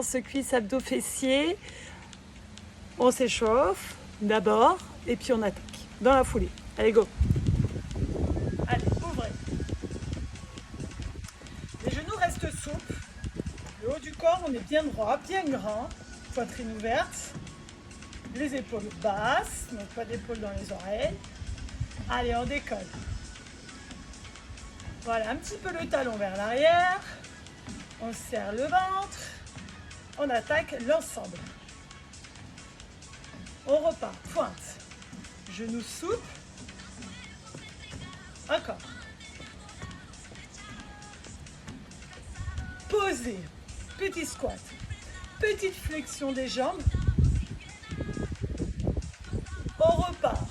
On se cuisse abdos fessiers, on s'échauffe d'abord et puis on attaque dans la foulée. Allez, go. Allez, ouvrez. Les genoux restent souples. Le haut du corps, on est bien droit, bien grand. Poitrine ouverte. Les épaules basses, donc pas d'épaules dans les oreilles. Allez, on décolle. Voilà, un petit peu le talon vers l'arrière. On serre le ventre. On attaque l'ensemble. On repart, pointe. Genoux souples. Encore. Posez. Petit squat. Petite flexion des jambes. On repart.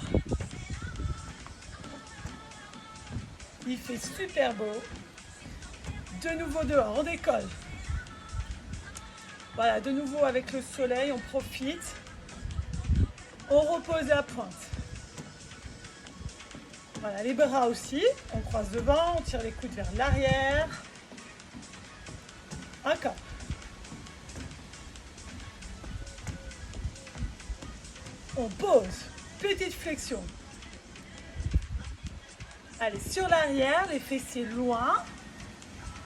Il fait super beau. De nouveau dehors, on décolle. Voilà, de nouveau avec le soleil, on profite. On repose à pointe. Voilà, les bras aussi. On croise devant, on tire les coudes vers l'arrière. Encore. On pose. Petite flexion. Allez, sur l'arrière, les fessiers loin.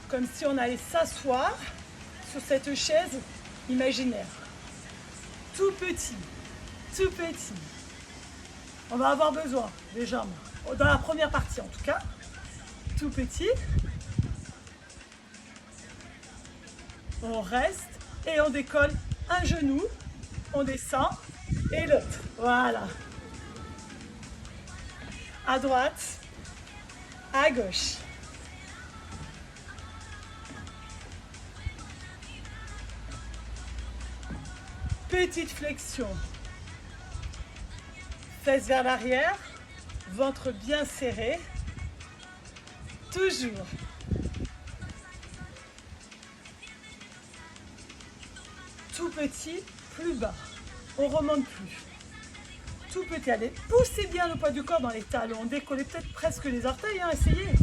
Comme si on allait s'asseoir sur cette chaise imaginaire. Tout petit. Tout petit. On va avoir besoin des jambes. Dans la première partie en tout cas. Tout petit. On reste et on décolle un genou. On descend et l'autre. Voilà. À droite. À gauche. Petite flexion. Fesses vers l'arrière. Ventre bien serré. Toujours. Tout petit, plus bas. On remonte plus. Tout petit. Allez, poussez bien le poids du corps dans les talons. Décollez peut-être presque les orteils. Essayez.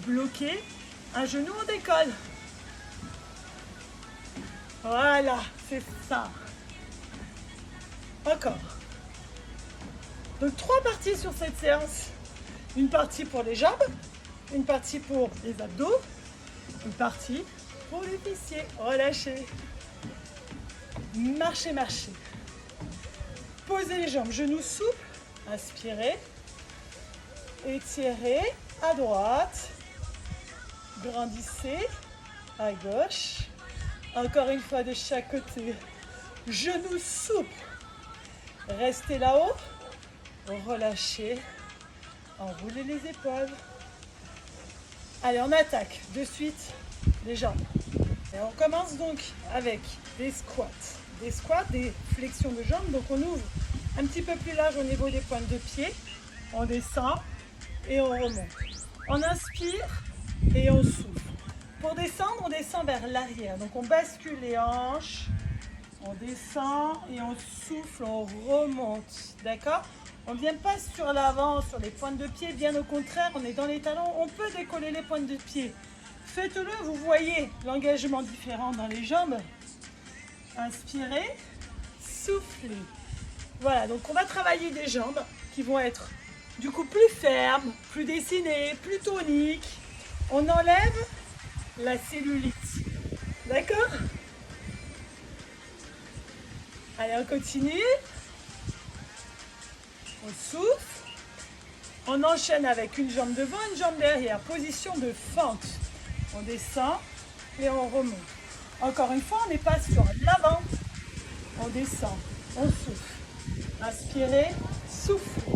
Bloquez. Un genou, on décolle. Voilà, c'est ça. Encore. Donc 3 parties sur cette séance. Une partie pour les jambes, une partie pour les abdos, une partie pour les fessiers. Relâchez. Marchez, marchez. Posez les jambes, genoux souples. Inspirez. Étirez à droite. Grandissez à gauche. Encore une fois de chaque côté. Genoux souples. Restez là-haut. Relâchez. Enroulez les épaules. Allez, on attaque de suite les jambes. Et on commence donc avec des squats. Des squats, des flexions de jambes. Donc on ouvre un petit peu plus large au niveau des pointes de pied. On descend et on remonte. On inspire et on souffle. Pour descendre, on descend vers l'arrière. Donc on bascule les hanches, on descend et on souffle, on remonte. D'accord? On ne vient pas sur l'avant, sur les pointes de pied. Bien au contraire, on est dans les talons. On peut décoller les pointes de pied. Faites-le, vous voyez l'engagement différent dans les jambes. Inspirez, soufflez. Voilà, donc on va travailler des jambes qui vont être du coup plus fermes, plus dessinées, plus toniques. On enlève la cellulite. D'accord? Allez, on continue. On souffle. On enchaîne avec une jambe devant, une jambe derrière. Position de fente. On descend et on remonte. Encore une fois, on n'est pas sur l'avant. On descend. On souffle. Inspirez. Soufflez.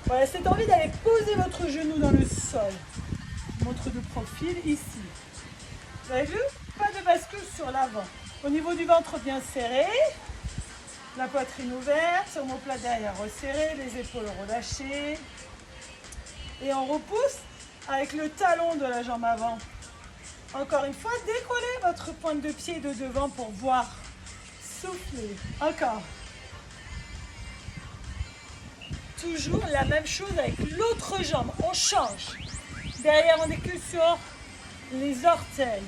Voilà, c'est envie d'aller poser votre genou dans le sol. Montre de profil ici. Vous avez vu? Pas de bascule sur l'avant. Au niveau du ventre bien serré. La poitrine ouverte, omoplate derrière resserré, les épaules relâchées. Et on repousse avec le talon de la jambe avant. Encore une fois, décollez votre pointe de pied de devant pour voir. Soufflez. Encore. Toujours la même chose avec l'autre jambe. On change. Derrière, on est que sur les orteils.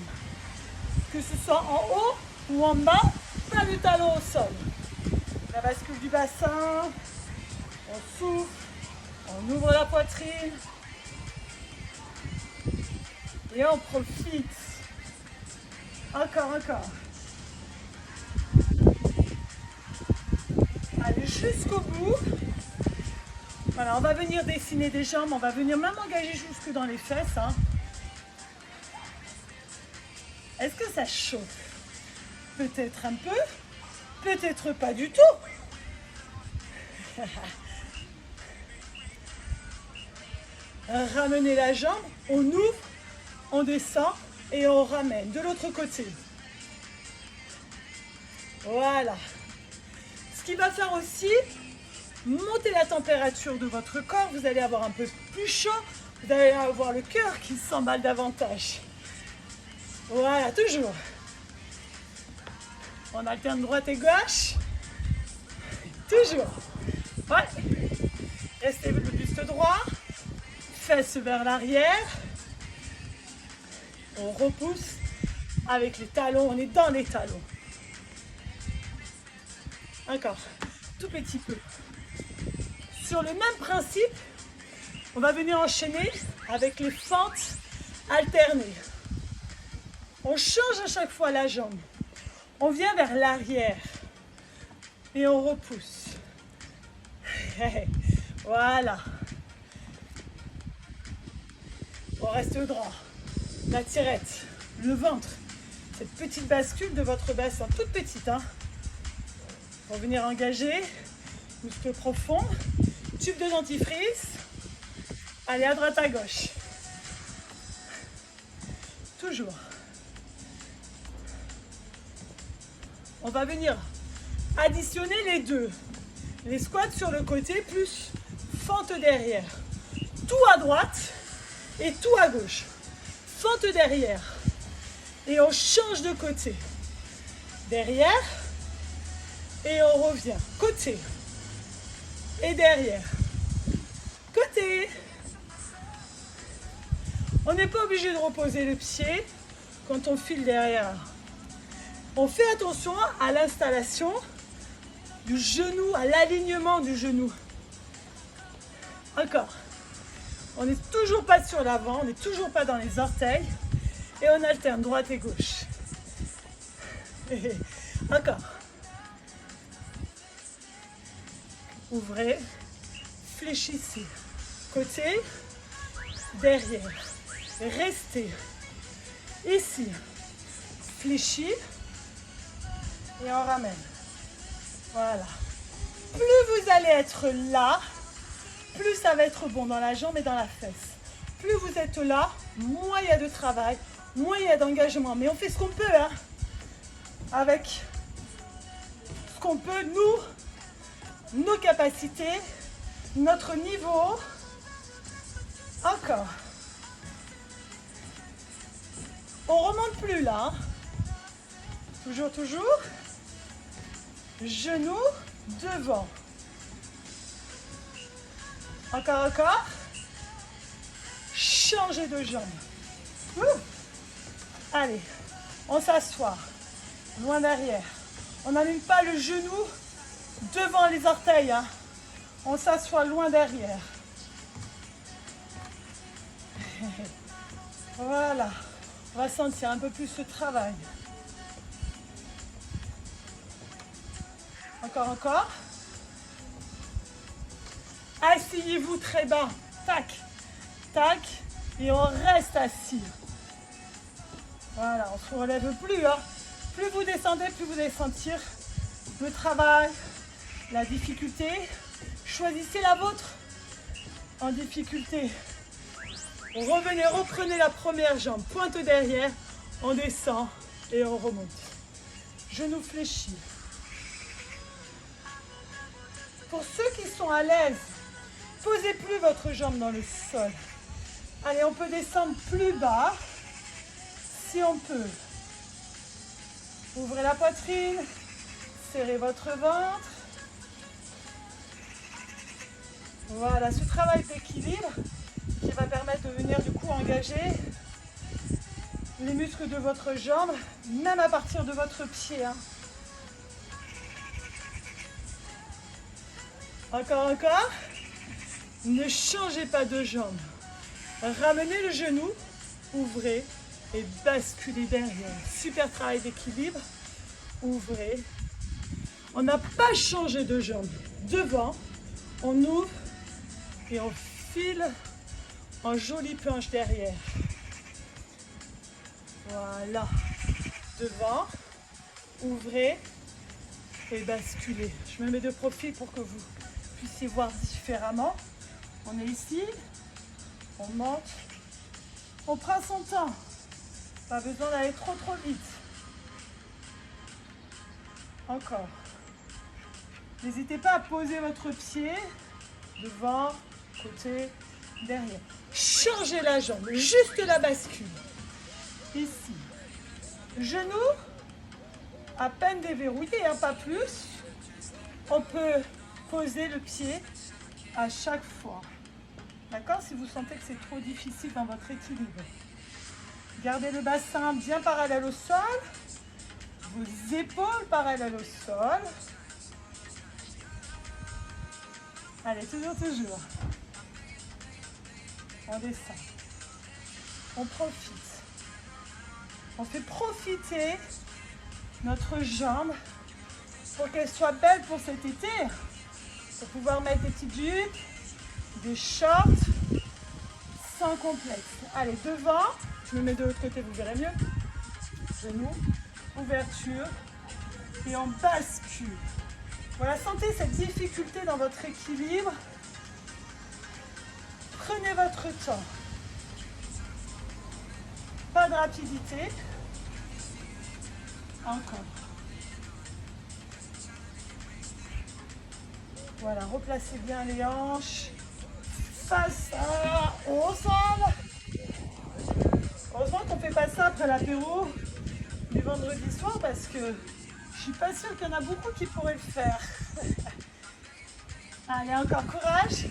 Que ce soit en haut ou en bas, pas le talon au sol. La bascule du bassin, on souffle, on ouvre la poitrine et on profite. Encore, encore. Allez jusqu'au bout. Voilà, on va venir dessiner des jambes, on va venir même engager jusque dans les fesses. Hein. Est-ce que ça chauffe? Peut-être un peu, peut-être pas du tout. Ramenez la jambe, on ouvre, on descend et on ramène de l'autre côté. Voilà. Ce qui va faire aussi monter la température de votre corps. Vous allez avoir un peu plus chaud, vous allez avoir le cœur qui s'emballe davantage. Voilà, toujours. On alterne droite et gauche. Toujours. Ouais. Restez le buste droit. Fesses vers l'arrière. On repousse avec les talons. On est dans les talons. Encore. Tout petit peu. Sur le même principe, on va venir enchaîner avec les fentes alternées. On change à chaque fois la jambe. On vient vers l'arrière et on repousse. Voilà. On reste droit. La tirette, le ventre, cette petite bascule de votre bassin, toute petite. Hein. Pour venir engager, muscle profond, tube de dentifrice. Allez à droite, à gauche. Toujours. On va venir additionner les deux. Les squats sur le côté plus fente derrière. Tout à droite et tout à gauche. Fente derrière. Et on change de côté. Derrière. Et on revient. Côté. Et derrière. Côté. On n'est pas obligé de reposer le pied quand on file derrière. On fait attention à l'installation du genou, à l'alignement du genou. Encore. On n'est toujours pas sur l'avant, on n'est toujours pas dans les orteils. Et on alterne droite et gauche. Encore. Ouvrez, fléchissez. Côté, derrière. Restez. Ici. Fléchis. Et on ramène. Voilà. Plus vous allez être là, plus ça va être bon dans la jambe et dans la fesse. Plus vous êtes là, moins il y a de travail, moins il y a d'engagement. Mais on fait ce qu'on peut, hein, avec ce qu'on peut, nous, nos capacités, notre niveau. Encore. On remonte plus là. Hein. Toujours, toujours. Genoux devant. Encore, encore. Changez de jambe. Allez, on s'assoit. Loin derrière. On n'allume pas le genou devant les orteils. Hein. On s'assoit loin derrière. Voilà. On va sentir un peu plus ce travail. Encore, encore. Asseyez-vous très bas. Tac, tac. Et on reste assis. Voilà, on ne se relève plus. Hein. Plus vous descendez, plus vous allez sentir le travail, la difficulté. Choisissez la vôtre en difficulté. Revenez, reprenez la première jambe. Pointe derrière. On descend et on remonte. Genou fléchi. Pour ceux qui sont à l'aise, posez plus votre jambe dans le sol. Allez, on peut descendre plus bas, si on peut. Ouvrez la poitrine, serrez votre ventre. Voilà, ce travail d'équilibre qui va permettre de venir du coup engager les muscles de votre jambe, même à partir de votre pied. Hein. Encore, encore. Ne changez pas de jambe. Ramenez le genou, ouvrez et basculez derrière. Super travail d'équilibre. Ouvrez. On n'a pas changé de jambe. Devant, on ouvre et on file en jolie planche derrière. Voilà. Devant, ouvrez et basculez. Je me mets de profil pour que vous puissiez voir différemment. On est ici, on monte, on prend son temps. Pas besoin d'aller trop vite. Encore. N'hésitez pas à poser votre pied devant, côté, derrière. Changez la jambe, juste la bascule. Ici. Genou, à peine déverrouillé, hein, pas plus. On peut poser le pied à chaque fois. D'accord? Si vous sentez que c'est trop difficile dans votre équilibre. Gardez le bassin bien parallèle au sol. Vos épaules parallèles au sol. Allez, toujours. On descend. On profite. On fait profiter notre jambe pour qu'elle soit belle pour cet été. Pour pouvoir mettre des petites jupes, des shorts, sans complexe. Allez, devant. Je me mets de l'autre côté, vous verrez mieux. Genoux, ouverture. Et on bascule. Voilà, sentez cette difficulté dans votre équilibre. Prenez votre temps. Pas de rapidité. Encore. Voilà, replacez bien les hanches. Face au sol. Heureusement qu'on ne fait pas ça après l'apéro du vendredi soir parce que je suis pas sûre qu'il y en a beaucoup qui pourraient le faire. Allez, encore courage.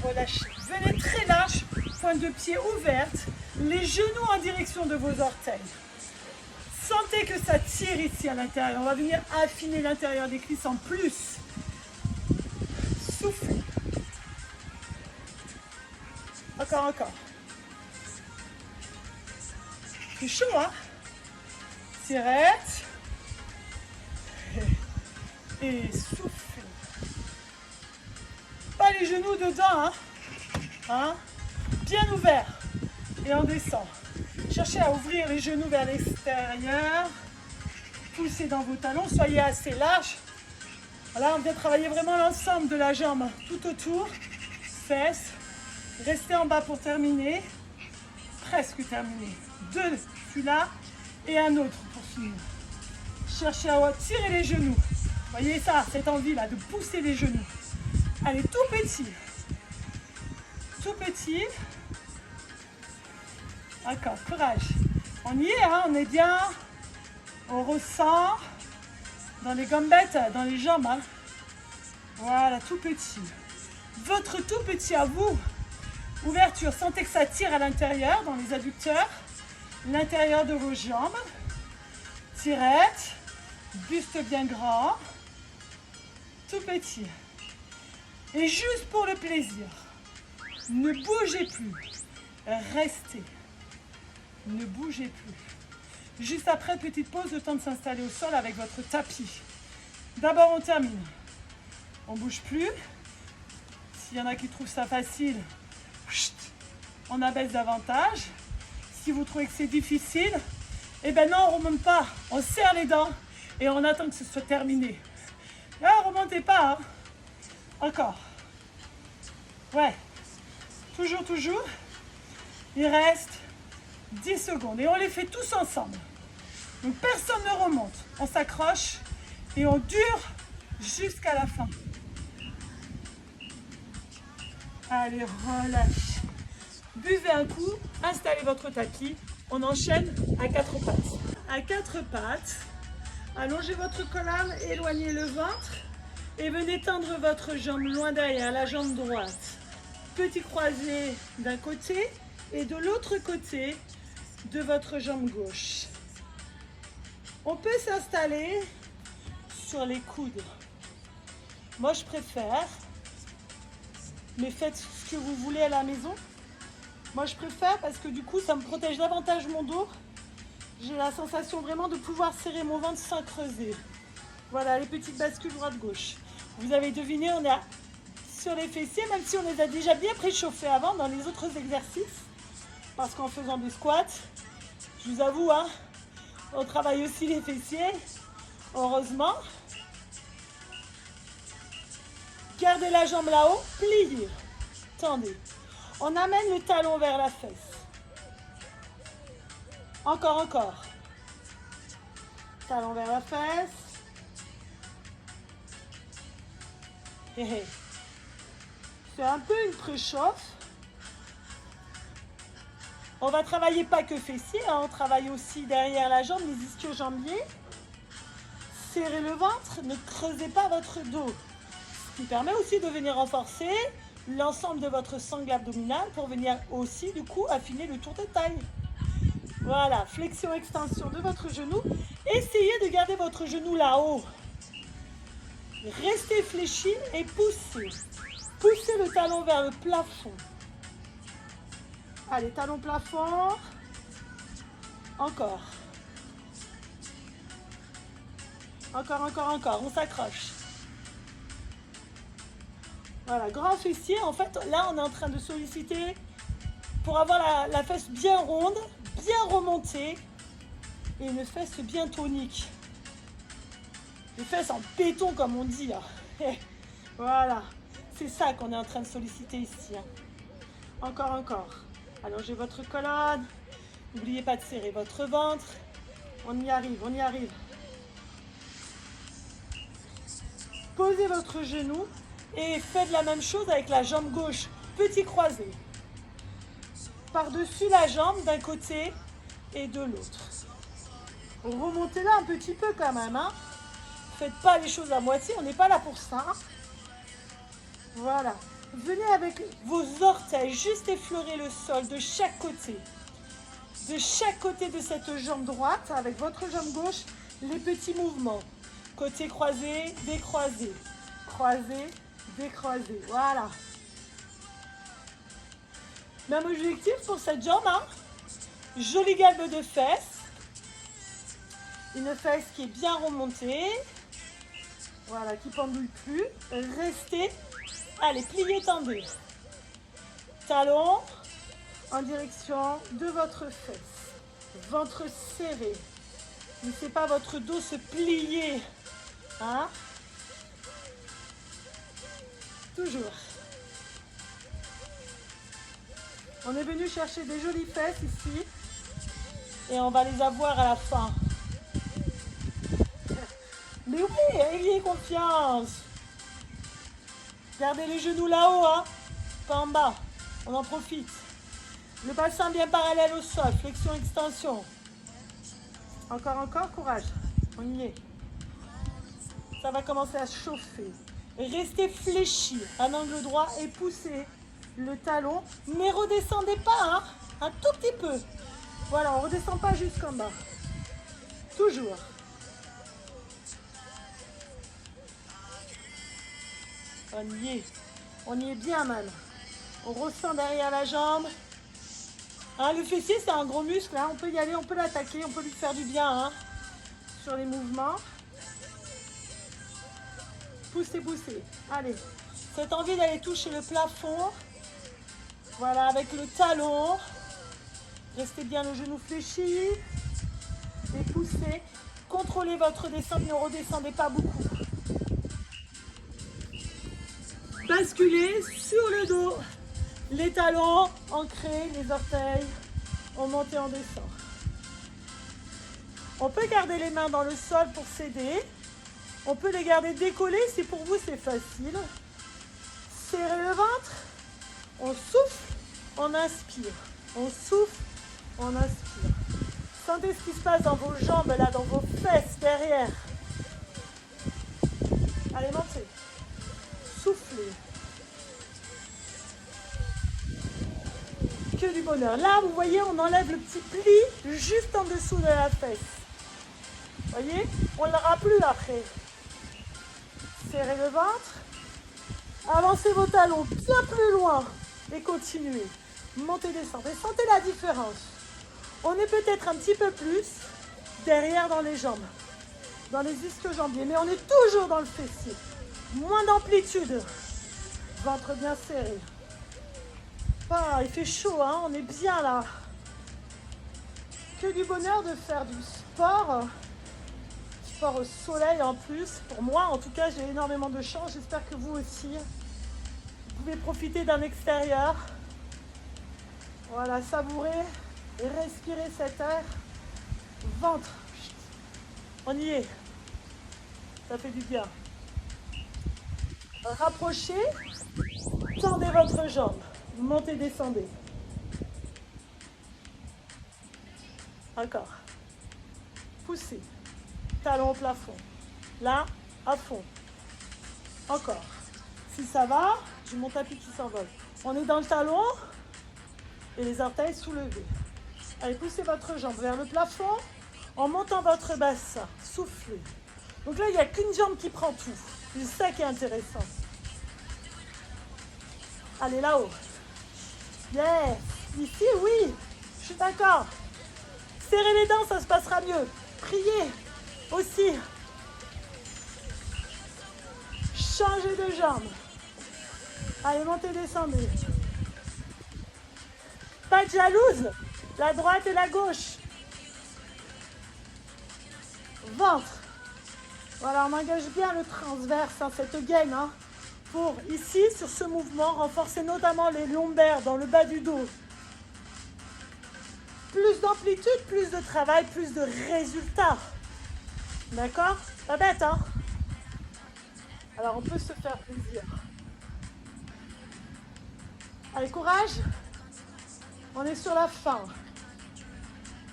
Relâchez. Venez très large, pointe de pied ouverte, les genoux en direction de vos orteils. Sentez que ça tire ici à l'intérieur. On va venir affiner l'intérieur des cuisses en plus. Soufflez. Encore. C'est chaud, hein? Tirette. Et soufflez. Pas les genoux dedans, hein? Bien ouvert. Et on descend. Cherchez à ouvrir les genoux vers l'extérieur. Poussez dans vos talons. Soyez assez large. Voilà, on vient travailler vraiment l'ensemble de la jambe tout autour. Fesses. Restez en bas pour terminer. Presque terminé. Deux, celui-là. Et un autre pour finir. Cherchez à tirer les genoux. Voyez ça, cette envie-là de pousser les genoux. Allez, tout petit. Tout petit. Encore, courage. On y est, hein, on est bien. On ressent dans les gambettes, dans les jambes. Hein. Voilà, tout petit. Votre tout petit à vous. Ouverture, sentez que ça tire à l'intérieur, dans les adducteurs. L'intérieur de vos jambes. Tirette. Buste bien grand. Tout petit. Et juste pour le plaisir, ne bougez plus. Restez. Ne bougez plus. Juste après, petite pause, le temps de s'installer au sol avec votre tapis. D'abord, on termine. On ne bouge plus. S'il y en a qui trouvent ça facile, on abaisse davantage. Si vous trouvez que c'est difficile, eh bien non, on ne remonte pas. On serre les dents et on attend que ce soit terminé. Là, remontez pas. Hein. Encore. Ouais. Toujours. Il reste 10 secondes. Et on les fait tous ensemble. Donc personne ne remonte. On s'accroche et on dure jusqu'à la fin. Allez, relâche. Buvez un coup, installez votre tapis. On enchaîne à 4 pattes. À 4 pattes, allongez votre colonne, éloignez le ventre et venez tendre votre jambe loin derrière, la jambe droite. Petit croisé d'un côté et de l'autre côté de votre jambe gauche. On peut s'installer sur les coudes. Moi, je préfère, mais faites ce que vous voulez à la maison. Moi, je préfère parce que du coup, ça me protège davantage mon dos. J'ai la sensation vraiment de pouvoir serrer mon ventre sans creuser. Voilà, les petites bascules droite-gauche. Vous avez deviné, on est sur les fessiers, même si on les a déjà bien préchauffés avant dans les autres exercices. Parce qu'en faisant des squats, je vous avoue, hein, on travaille aussi les fessiers, heureusement. Gardez la jambe là-haut, pliez, tendez. On amène le talon vers la fesse. Encore, encore. Talon vers la fesse. C'est un peu une préchauffe. On va travailler pas que fessiers, hein, on travaille aussi derrière la jambe, les ischio-jambiers. Serrez le ventre, ne creusez pas votre dos. Ce qui permet aussi de venir renforcer l'ensemble de votre sangle abdominale pour venir aussi du coup affiner le tour de taille. Voilà, flexion-extension de votre genou. Essayez de garder votre genou là-haut. Restez fléchi et poussez. Poussez le talon vers le plafond. Allez, talon plafond. Encore. Encore, encore, encore. On s'accroche. Voilà, grand fessier. En fait, là, on est en train de solliciter pour avoir la fesse bien ronde, bien remontée et une fesse bien tonique. Les fesses en béton, comme on dit. Hein. Voilà, c'est ça qu'on est en train de solliciter ici. Hein. Encore, encore. Allongez votre colonne. N'oubliez pas de serrer votre ventre. On y arrive, on y arrive. Posez votre genou et faites la même chose avec la jambe gauche. Petit croisé. Par-dessus la jambe d'un côté et de l'autre. Remontez-la un petit peu quand même. Hein. Faites pas les choses à moitié, on n'est pas là pour ça. Voilà. Venez avec vos orteils, juste effleurer le sol de chaque côté. De chaque côté de cette jambe droite, avec votre jambe gauche, les petits mouvements. Côté croisé, décroisé. Croisé, décroisé. Voilà. Même objectif pour cette jambe. Hein. Jolie galbe de fesses. Une fesse qui est bien remontée. Voilà, qui pendule plus. Restez. Allez, pliez, tendez. Talon en direction de votre fesse. Ventre serré. Ne laissez pas votre dos se plier. Hein? Toujours. On est venu chercher des jolies fesses ici. Et on va les avoir à la fin. Mais oui, ayez confiance. Gardez les genoux là-haut, hein, pas en bas. On en profite. Le bassin bien parallèle au sol. Flexion, extension. Encore, encore, courage. On y est. Ça va commencer à chauffer. Restez fléchi, un angle droit et poussez le talon. Mais redescendez pas, hein, un tout petit peu. Voilà, on ne redescend pas jusqu'en bas. Toujours. On y est bien même. On ressent derrière la jambe. Hein, le fessier, c'est un gros muscle. Hein. On peut y aller, on peut l'attaquer, on peut lui faire du bien hein, sur les mouvements. Poussez, poussez. Allez. Cette envie d'aller toucher le plafond. Voilà, avec le talon. Restez bien le genou fléchi. Et poussez. Contrôlez votre descente, ne redescendez pas beaucoup. Basculez sur le dos. Les talons ancrés, les orteils. On monte et on descend. On peut garder les mains dans le sol pour s'aider. On peut les garder décollées si pour vous c'est facile. Serrez le ventre. On souffle, on inspire. On souffle, on inspire. Sentez ce qui se passe dans vos jambes, là, dans vos fesses, derrière. Allez, montez. Soufflez. Que du bonheur. Là, vous voyez, on enlève le petit pli juste en dessous de la fesse. Vous voyez, on ne l'aura plus après. Serrez le ventre. Avancez vos talons bien plus loin et continuez. Montez, descendez. Sentez la différence. On est peut-être un petit peu plus derrière dans les jambes, dans les ischio-jambiers, mais on est toujours dans le fessier. Moins d'amplitude. Ventre bien serré. Ah, il fait chaud, hein, on est bien là. Que du bonheur de faire du sport. Sport au soleil en plus. Pour moi, en tout cas, j'ai énormément de chance. J'espère que vous aussi. Vous pouvez profiter d'un extérieur. Voilà, savourer et respirer cet air. Ventre. On y est. Ça fait du bien. Rapprochez. Tendez votre jambe. Montez, descendez. Encore. Poussez. Talon au plafond. Là, à fond. Encore. Si ça va, j'ai mon tapis qui s'envole. On est dans le talon et les orteils soulevés. Allez, poussez votre jambe vers le plafond en montant votre bassin. Soufflez. Donc là, il n'y a qu'une jambe qui prend tout. C'est ça qui est intéressant. Allez, là-haut. Yes. Ici, oui. Je suis d'accord. Serrez les dents, ça se passera mieux. Priez aussi. Changez de jambe. Allez, montez, descendez. Pas de jalouse. La droite et la gauche. Ventre. Voilà, on engage bien le transverse, hein, cette gaine. Hein, pour ici, sur ce mouvement, renforcer notamment les lombaires dans le bas du dos. Plus d'amplitude, plus de travail, plus de résultats. D'accord? Pas bête, hein? Alors, on peut se faire plaisir. Allez, courage. On est sur la fin.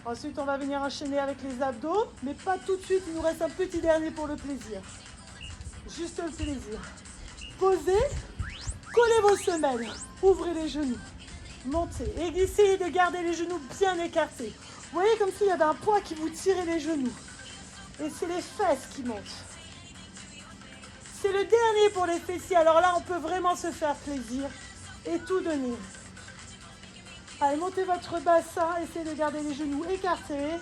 Ensuite, on va venir enchaîner avec les abdos, mais pas tout de suite. Il nous reste un petit dernier pour le plaisir. Juste le plaisir. Posez, collez vos semelles, ouvrez les genoux, montez et essayez de garder les genoux bien écartés. Vous voyez comme s'il y avait un poids qui vous tirait les genoux. Et c'est les fesses qui montent. C'est le dernier pour les fessiers. Alors là, on peut vraiment se faire plaisir et tout donner. Allez, montez votre bassin, essayez de garder les genoux écartés.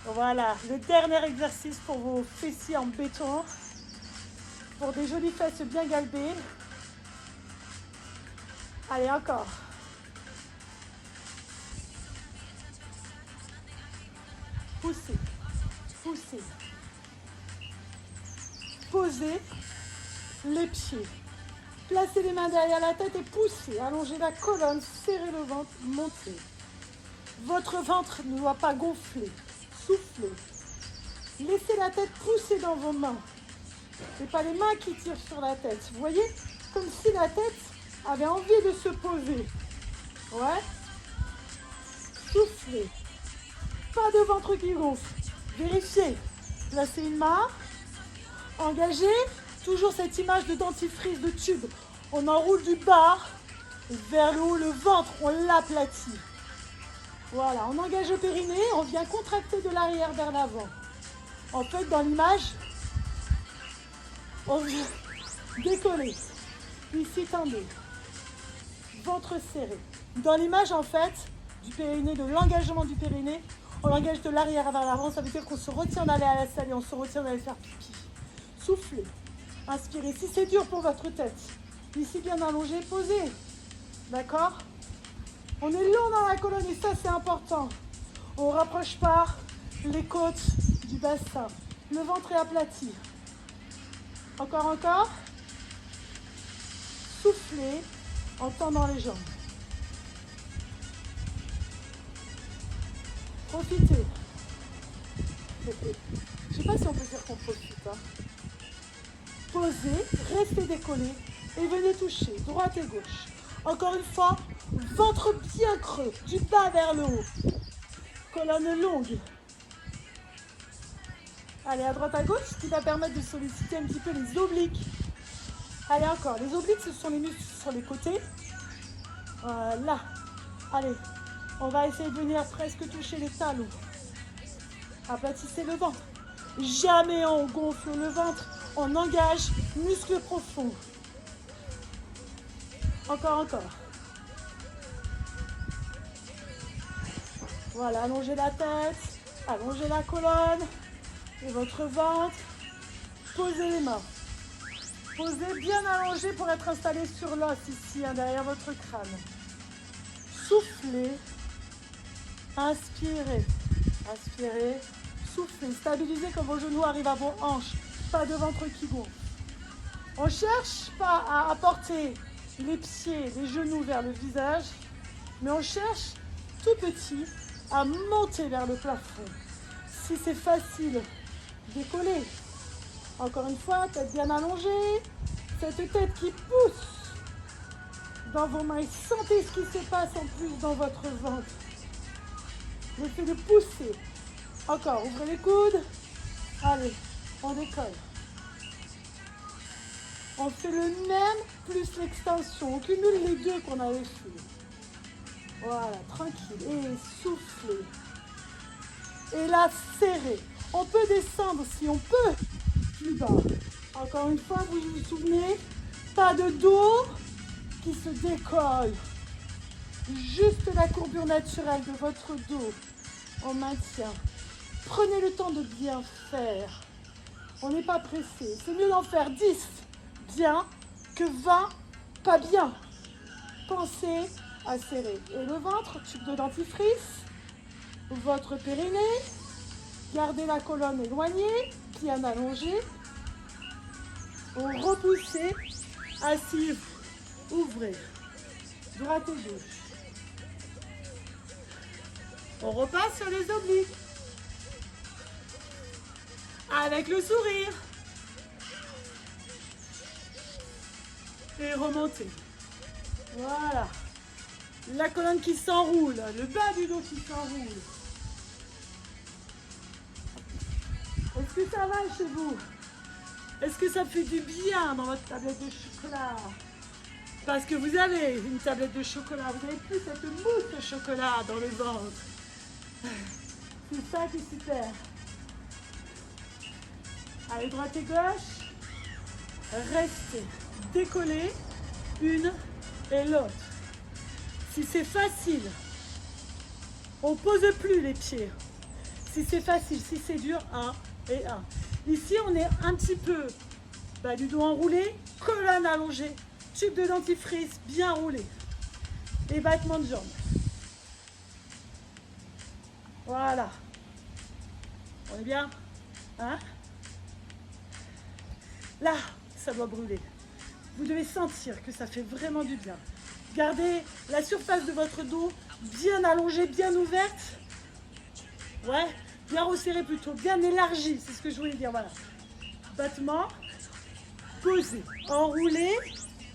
Voilà, le dernier exercice pour vos fessiers en béton. Pour des jolies fesses bien galbées. Allez, encore. Poussez, poussez. Posez les pieds. Placez les mains derrière la tête et poussez. Allongez la colonne, serrez le ventre, montez. Votre ventre ne doit pas gonfler. Soufflez. Laissez la tête pousser dans vos mains. Ce n'est pas les mains qui tirent sur la tête. Vous voyez? Comme si la tête avait envie de se poser. Ouais. Soufflez. Pas de ventre qui gonfle. Vérifiez. Placez une main. Engagez. Toujours cette image de dentifrice, de tube. On enroule du bas vers le haut, le ventre, on l'aplatit. Voilà, on engage le périnée, on vient contracter de l'arrière vers l'avant. En fait, dans l'image, on vient décoller. Ici, tendez. Ventre serré. Dans l'image, en fait, du périnée, de l'engagement du périnée, on l'engage de l'arrière vers l'avant. Ça veut dire qu'on se retient d'aller à la salle et on se retient d'aller faire pipi. Soufflez. Inspirez. Si c'est dur pour votre tête, ici bien allongé, posez. D'accord? On est long dans la colonne et ça c'est important. On ne rapproche pas les côtes du bassin. Le ventre est aplati. Encore, encore. Soufflez en tendant les jambes. Profitez. Je ne sais pas si on peut dire qu'on profite. Hein. Posez, restez décollé et venez toucher droite et gauche. Encore une fois, ventre bien creux, du bas vers le haut. Colonne longue. Allez, à droite à gauche, ce qui va permettre de solliciter un petit peu les obliques. Allez, encore. Les obliques, ce sont les muscles sur les côtés. Voilà. Allez, on va essayer de venir presque toucher les talons. Aplatissez le ventre. Jamais on gonfle le ventre. On engage muscles profonds. Encore, encore. Voilà, allongez la tête, allongez la colonne et votre ventre. Posez les mains. Posez bien allongé pour être installé sur l'os ici, hein, derrière votre crâne. Soufflez. Inspirez. Inspirez. Soufflez. Stabilisez quand vos genoux arrivent à vos hanches. Pas de ventre qui gonfle. On ne cherche pas à apporter les pieds, les genoux vers le visage, mais on cherche tout petit à monter vers le plafond. Si c'est facile, décollez. Encore une fois, tête bien allongée, cette tête qui pousse dans vos mains. Sentez ce qui se passe en plus dans votre ventre. Le fait de pousser. Encore, ouvrez les coudes. Allez, on décolle. On fait le même plus l'extension. On cumule les deux qu'on avait fait. Voilà, tranquille. Et soufflez. Et là, serrez. On peut descendre si on peut plus bas. Encore une fois, vous vous souvenez, pas de dos qui se décolle. Juste la courbure naturelle de votre dos. On maintient. Prenez le temps de bien faire. On n'est pas pressé. C'est mieux d'en faire 10 bien que 20 pas bien. Pensez à serrer. Et le ventre, tube de dentifrice, votre périnée. Gardez la colonne éloignée, bien allongée. Repoussez, assis, ouvrez. Droite et gauche. On repasse sur les obliques. Avec le sourire. Et remontez. Voilà. La colonne qui s'enroule, le bas du dos qui s'enroule. Est-ce que ça va chez vous? Est-ce que ça fait du bien dans votre tablette de chocolat? Parce que vous avez une tablette de chocolat, vous n'avez plus cette mousse de chocolat dans le ventre. C'est ça qui est super. Allez, droite et gauche. Restez. Décollez une et l'autre. Si c'est facile, on ne pose plus les pieds. Si c'est facile, si c'est dur, 1 et 1. Ici, on est un petit peu du dos enroulé, colonne allongée, tube de dentifrice bien roulé et battement de jambes. Voilà. On est bien, hein? Là, ça doit brûler. Vous devez sentir que ça fait vraiment du bien. Gardez la surface de votre dos bien allongée, bien ouverte. Ouais, bien resserrée plutôt, bien élargie, c'est ce que je voulais dire, voilà. Battement, posé, enroulé,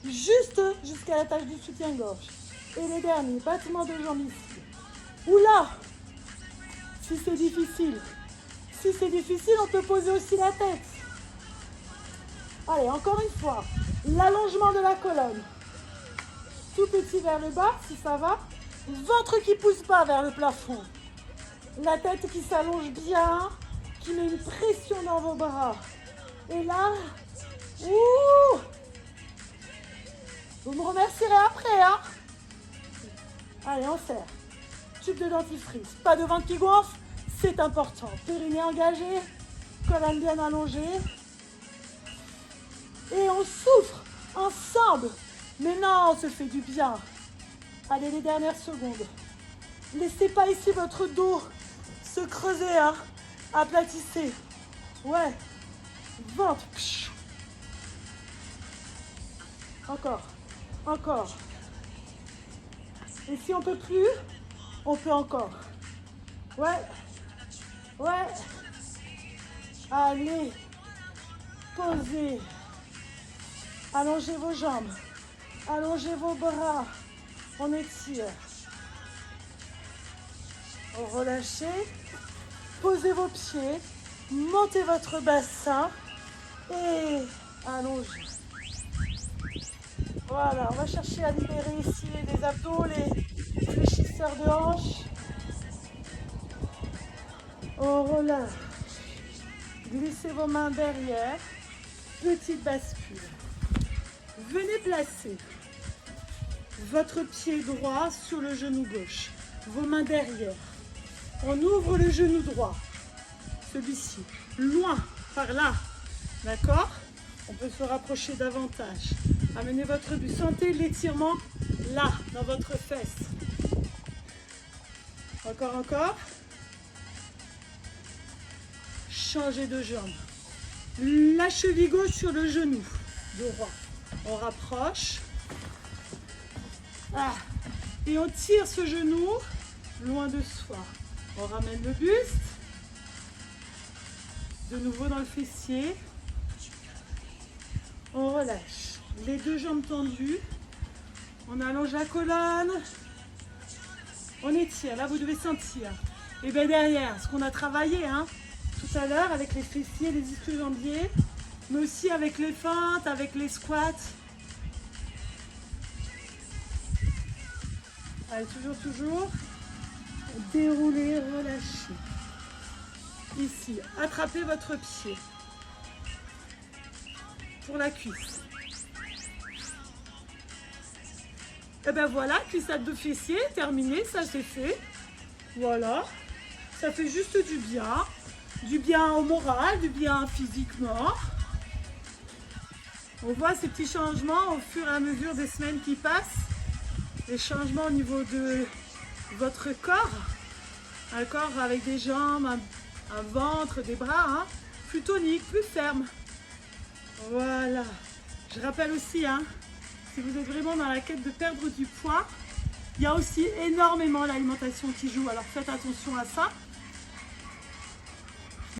juste jusqu'à la tache du soutien-gorge. Et les derniers, battements de jambes ici. Oula, si c'est difficile, on peut poser aussi la tête. Allez, encore une fois, l'allongement de la colonne. Tout petit vers le bas, si ça va. Ventre qui pousse pas vers le plafond. La tête qui s'allonge bien, qui met une pression dans vos bras. Et là, ouh, vous me remercierez après, hein. Allez, on serre. Tube de dentifrice. Pas de ventre qui gonfle, c'est important. Périnée engagé, colonne bien allongée. Et on souffre ensemble. Mais non, on se fait du bien. Allez, les dernières secondes. Laissez pas ici votre dos se creuser, hein. Aplatissez. Ouais. Ventre. Psh. Encore. Encore. Et si on peut plus, on peut encore. Ouais. Ouais. Allez. Posez. Allongez vos jambes. Allongez vos bras. On étire. Relâchez. Posez vos pieds. Montez votre bassin. Et allongez. Voilà, on va chercher à libérer ici les abdos, les fléchisseurs de hanches. On relâche. Glissez vos mains derrière. Petite bascule. Venez placer votre pied droit sur le genou gauche. Vos mains derrière. On ouvre le genou droit. Celui-ci. Loin, par là. D'accord? On peut se rapprocher davantage. Amenez votre buste. Sentez l'étirement là, dans votre fesse. Encore, encore. Changez de jambe. La cheville gauche sur le genou droit. On rapproche. Ah. Et on tire ce genou loin de soi. On ramène le buste. De nouveau dans le fessier. On relâche. Les deux jambes tendues. On allonge la colonne. On étire. Là, vous devez sentir. Et bien derrière, ce qu'on a travaillé tout à l'heure avec les fessiers, les ischio-jambiers, mais aussi avec les feintes, avec les squats. Allez, toujours. Déroulez, relâchez. Ici, attrapez votre pied pour la cuisse. Et ben voilà, cuisse abdos fessiers, terminé, ça c'est fait. Voilà, ça fait juste du bien au moral, du bien physiquement. On voit ces petits changements au fur et à mesure des semaines qui passent. Les changements au niveau de votre corps. Un corps avec des jambes, un ventre, des bras, plus tonique, plus ferme. Voilà. Je rappelle aussi, si vous êtes vraiment dans la quête de perdre du poids, il y a aussi énormément l'alimentation qui joue. Alors faites attention à ça.